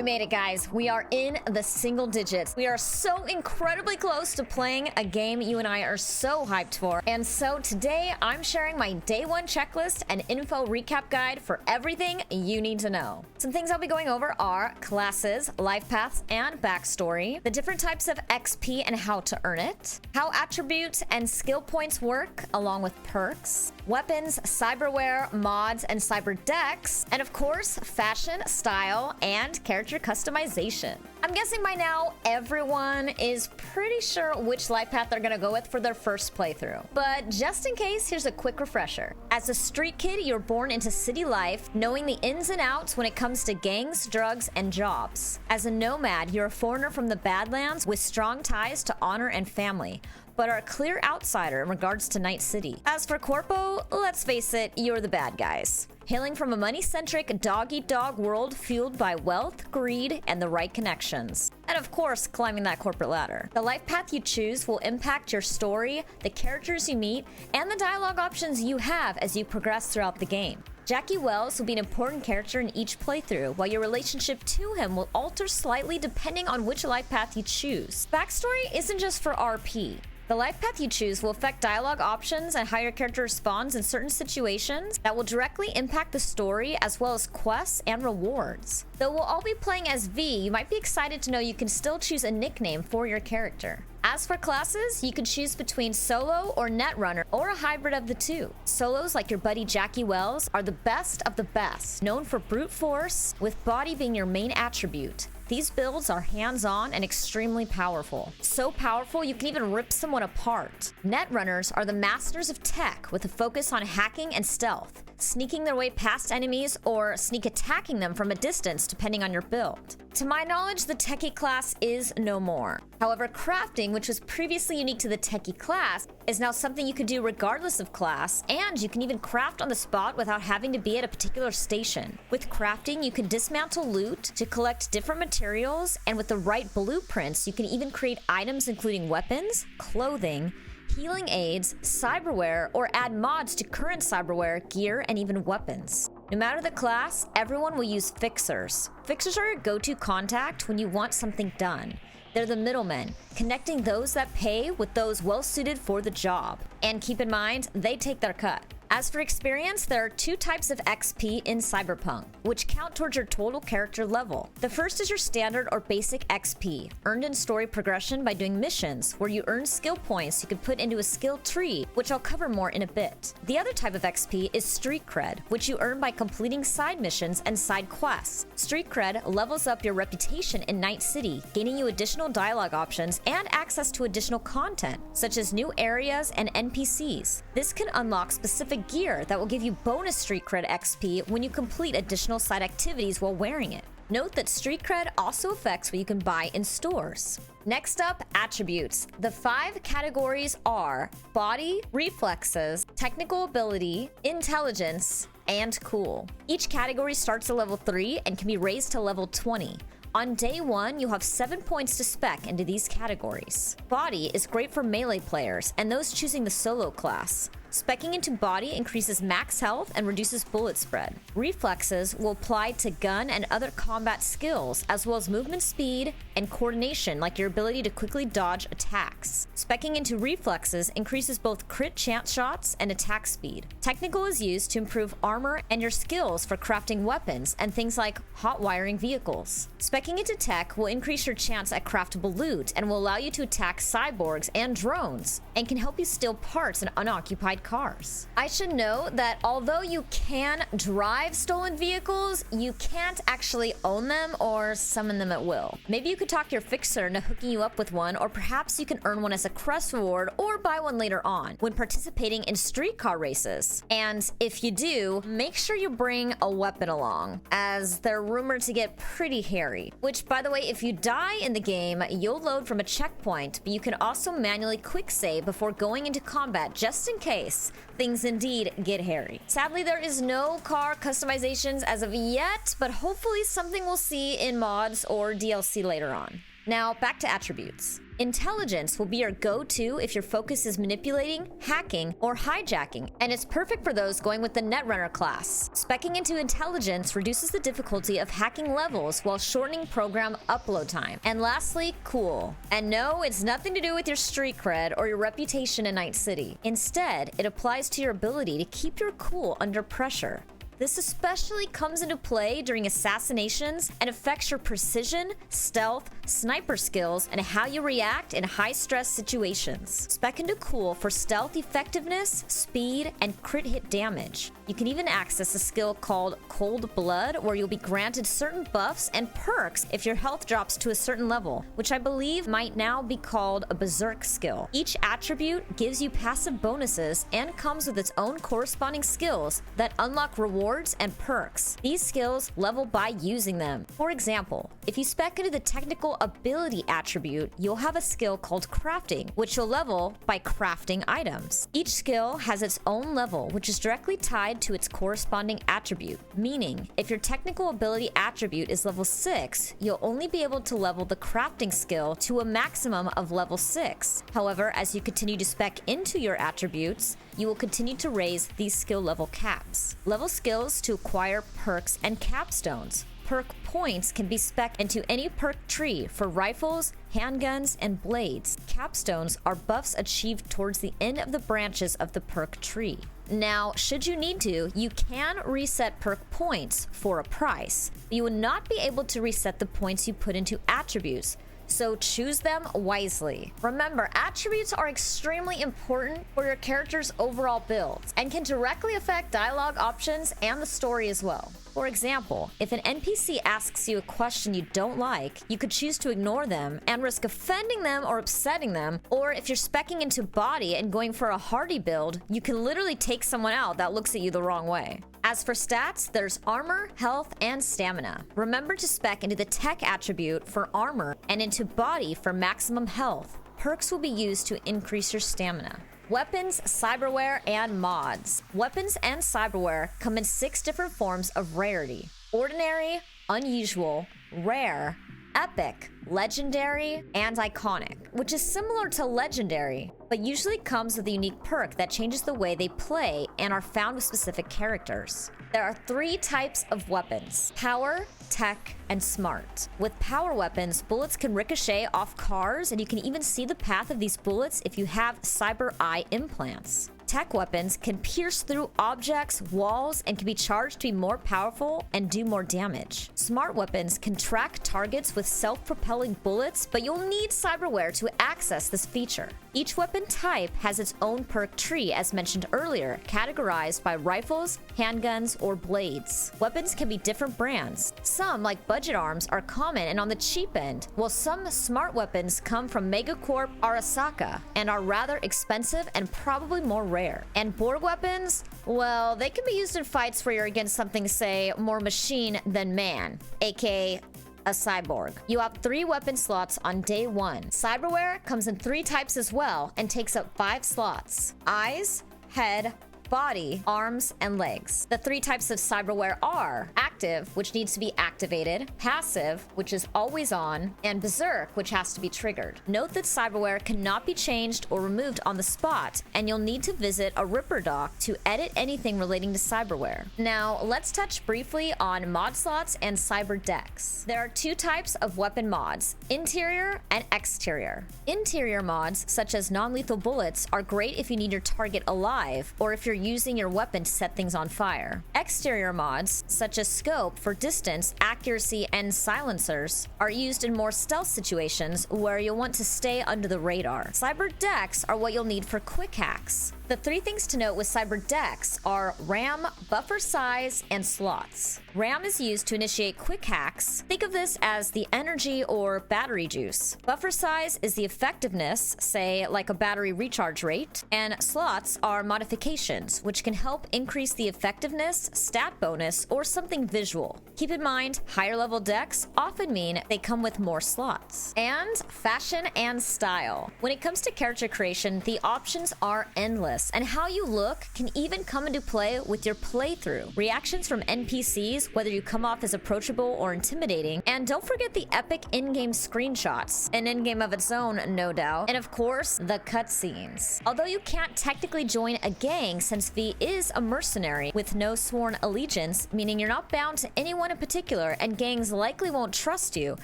We made it, guys. We are in the single digits. We are so incredibly close to playing a game you and I are so hyped for. And so today I'm sharing my day one checklist and info recap guide for everything you need to know. Some things I'll be going over are classes, life paths, and backstory, the different types of XP and how to earn it, how attributes and skill points work along with perks, weapons, cyberware, mods, and cyberdecks, and of course, fashion, style, and character customization. I'm guessing by now everyone is pretty sure which life path they're gonna go with for their first playthrough. But just in case, here's a quick refresher. As a street kid, you're born into city life, knowing the ins and outs when it comes to gangs, drugs, and jobs. As a nomad, you're a foreigner from the Badlands with strong ties to honor and family, but are a clear outsider in regards to Night City. As for Corpo, let's face it, you're the bad guys. Hailing from a money-centric dog-eat-dog world fueled by wealth, greed, and the right connections. And of course, climbing that corporate ladder. The life path you choose will impact your story, the characters you meet, and the dialogue options you have as you progress throughout the game. Jackie Wells will be an important character in each playthrough, while your relationship to him will alter slightly depending on which life path you choose. Backstory isn't just for RP. The life path you choose will affect dialogue options and how your character responds in certain situations that will directly impact the story as well as quests and rewards. Though we'll all be playing as V, you might be excited to know you can still choose a nickname for your character. As for classes, you can choose between solo or Netrunner, or a hybrid of the two. Solos like your buddy Jackie Wells are the best of the best, known for brute force, with body being your main attribute. These builds are hands-on and extremely powerful. So powerful, you can even rip someone apart. Netrunners are the masters of tech with a focus on hacking and stealth, sneaking their way past enemies or sneak attacking them from a distance depending on your build. To my knowledge, the techie class is no more. However, crafting, which was previously unique to the techie class, is now something you can do regardless of class, and you can even craft on the spot without having to be at a particular station. With crafting, you can dismantle loot to collect different materials, and with the right blueprints, you can even create items including weapons, clothing, healing aids, cyberware, or add mods to current cyberware, gear, and even weapons. No matter the class, everyone will use fixers. Fixers are your go-to contact when you want something done. They're the middlemen, connecting those that pay with those well-suited for the job. And keep in mind, they take their cut. As for experience, there are two types of XP in Cyberpunk, which count towards your total character level. The first is your standard or basic XP, earned in story progression by doing missions, where you earn skill points you can put into a skill tree, which I'll cover more in a bit. The other type of XP is street cred, which you earn by completing side missions and side quests. Street cred levels up your reputation in Night City, gaining you additional dialogue options and access to additional content, such as new areas and NPCs. This can unlock specific gear that will give you bonus street cred XP when you complete additional side activities while wearing it. Note that street cred also affects what you can buy in stores. Next up, attributes. The 5 categories are body, reflexes, technical ability, intelligence, and cool. Each category starts at level 3 and can be raised to level 20. On day 1, you'll have 7 points to spec into these categories. Body is great for melee players and those choosing the solo class. Speccing into body increases max health and reduces bullet spread. Reflexes will apply to gun and other combat skills, as well as movement speed and coordination, like your ability to quickly dodge attacks. Speccing into reflexes increases both crit chance shots and attack speed. Technical is used to improve armor and your skills for crafting weapons and things like hot wiring vehicles. Speccing into tech will increase your chance at craftable loot and will allow you to attack cyborgs and drones, and can help you steal parts in unoccupied cars. I should note that although you can drive stolen vehicles, you can't actually own them or summon them at will. Maybe you could talk your fixer into hooking you up with one, or perhaps you can earn one as a crest reward or buy one later on when participating in streetcar races. And if you do, make sure you bring a weapon along, as they're rumored to get pretty hairy. Which, by the way, if you die in the game, you'll load from a checkpoint, but you can also manually quick save before going into combat just in case things indeed get hairy. Sadly, there is no car customizations as of yet, but hopefully something we'll see in mods or DLC later on. Now, back to attributes. Intelligence will be your go-to if your focus is manipulating, hacking, or hijacking, and it's perfect for those going with the Netrunner class. Speccing into Intelligence reduces the difficulty of hacking levels while shortening program upload time. And lastly, Cool. And no, it's nothing to do with your street cred or your reputation in Night City. Instead, it applies to your ability to keep your cool under pressure. This especially comes into play during assassinations and affects your precision, stealth, sniper skills, and how you react in high-stress situations. Spec into Cool for stealth effectiveness, speed, and crit hit damage. You can even access a skill called Cold Blood, where you'll be granted certain buffs and perks if your health drops to a certain level, which I believe might now be called a Berserk skill. Each attribute gives you passive bonuses and comes with its own corresponding skills that unlock rewards and perks. These skills level by using them. For example, if you spec into the Technical Ability attribute, you'll have a skill called Crafting, which you'll level by crafting items. Each skill has its own level, which is directly tied to its corresponding attribute, meaning if your Technical Ability attribute is level 6, you'll only be able to level the crafting skill to a maximum of level 6. However, as you continue to spec into your attributes, you will continue to raise these skill level caps. Level skills to acquire perks and capstones. Perk points can be spec'd into any perk tree for rifles, handguns, and blades. Capstones are buffs achieved towards the end of the branches of the perk tree. Now, should you need to, you can reset perk points for a price, but you will not be able to reset the points you put into attributes, so choose them wisely. Remember, attributes are extremely important for your character's overall build and can directly affect dialogue options and the story as well. For example, if an NPC asks you a question you don't like, you could choose to ignore them and risk offending them or upsetting them, or if you're speccing into body and going for a hardy build, you can literally take someone out that looks at you the wrong way. As for stats, there's armor, health, and stamina. Remember to spec into the tech attribute for armor and into body for maximum health. Perks will be used to increase your stamina. Weapons, cyberware, and mods. Weapons and cyberware come in 6 different forms of rarity: ordinary, unusual, rare, epic, legendary, and iconic, which is similar to legendary, but usually comes with a unique perk that changes the way they play and are found with specific characters. There are 3 types of weapons: power, tech, and smart. With power weapons, bullets can ricochet off cars, and you can even see the path of these bullets if you have cyber eye implants. Tech weapons can pierce through objects, walls, and can be charged to be more powerful and do more damage. Smart weapons can track targets with self-propelling bullets, but you'll need cyberware to access this feature. Each weapon type has its own perk tree, as mentioned earlier, categorized by rifles, handguns, or blades. Weapons can be different brands. Some, like budget arms, are common and on the cheap end, while some smart weapons come from Megacorp Arasaka and are rather expensive and probably more rare. And Borg weapons, well, they can be used in fights where you're against something, say, more machine than man, aka a cyborg. You have 3 weapon slots on day 1. Cyberware comes in 3 types as well and takes up 5 slots: eyes, head, body, arms, and legs. The 3 types of cyberware are active, which needs to be activated, passive, which is always on, and berserk, which has to be triggered. Note that cyberware cannot be changed or removed on the spot, and you'll need to visit a Ripper dock to edit anything relating to cyberware. Now, let's touch briefly on mod slots and Cyberdecks. There are 2 types of weapon mods: interior and exterior. Interior mods, such as non-lethal bullets, are great if you need your target alive, or if you're using your weapon to set things on fire. Exterior mods, such as scope for distance, accuracy, and silencers, are used in more stealth situations where you'll want to stay under the radar. Cyberdecks are what you'll need for quick hacks. The 3 things to note with Cyberdecks are RAM, buffer size, and slots. RAM is used to initiate quick hacks. Think of this as the energy or battery juice. Buffer size is the effectiveness, say like a battery recharge rate, and slots are modifications, items, which can help increase the effectiveness, stat bonus, or something visual. Keep in mind, higher level decks often mean they come with more slots. And fashion and style. When it comes to character creation, the options are endless, and how you look can even come into play with your playthrough. Reactions from NPCs, whether you come off as approachable or intimidating, and don't forget the epic in-game screenshots, an in-game of its own, no doubt, and of course, the cutscenes. Although you can't technically join a gang since V is a mercenary with no sworn allegiance, meaning you're not bound to anyone in particular and gangs likely won't trust you,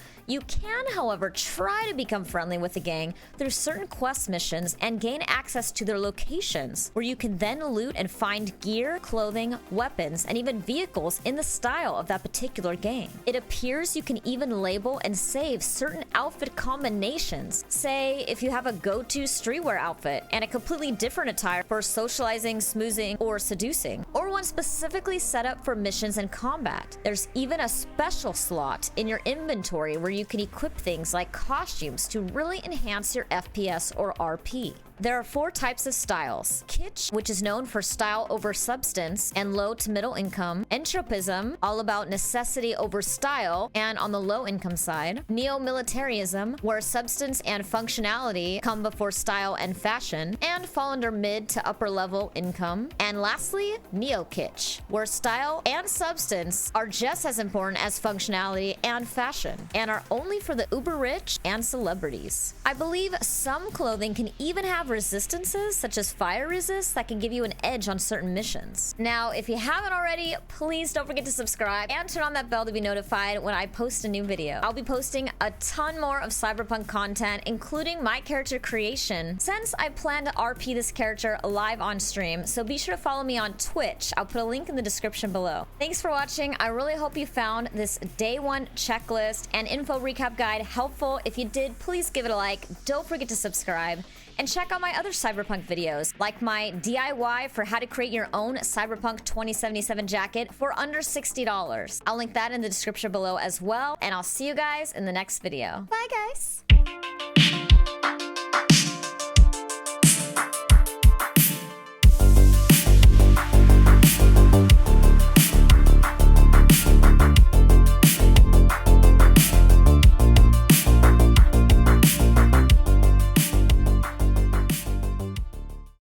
you can, however, try to become friendly with the gang through certain quest missions and gain access to their locations, where you can then loot and find gear, clothing, weapons, and even vehicles in the style of that particular gang. It appears you can even label and save certain outfit combinations. Say, if you have a go-to streetwear outfit and a completely different attire for socializing, smoozing, or seducing, or one specifically set up for missions and combat. There's even a special slot in your inventory where you can equip things like costumes to really enhance your FPS or RP. There are 4 types of styles. Kitsch, which is known for style over substance and low to middle income. Entropism, all about necessity over style and on the low income side. Neo-militarism, where substance and functionality come before style and fashion and fall under mid to upper level income. And lastly, Neo-kitsch, where style and substance are just as important as functionality and fashion and are only for the uber rich and celebrities. I believe some clothing can even have resistances such as fire resist that can give you an edge on certain missions. Now, if you haven't already, please don't forget to subscribe and turn on that bell to be notified when I post a new video. I'll be posting a ton more of Cyberpunk content, including my character creation, since I plan to RP this character live on stream, so be sure to follow me on Twitch. I'll put a link in the description below. Thanks for watching. I really hope you found this day 1 checklist and info recap guide helpful. If you did, please give it a like. Don't forget to subscribe. And check out my other Cyberpunk videos, like my DIY for how to create your own Cyberpunk 2077 jacket for under $60. I'll link that in the description below as well, and I'll see you guys in the next video. Bye, guys!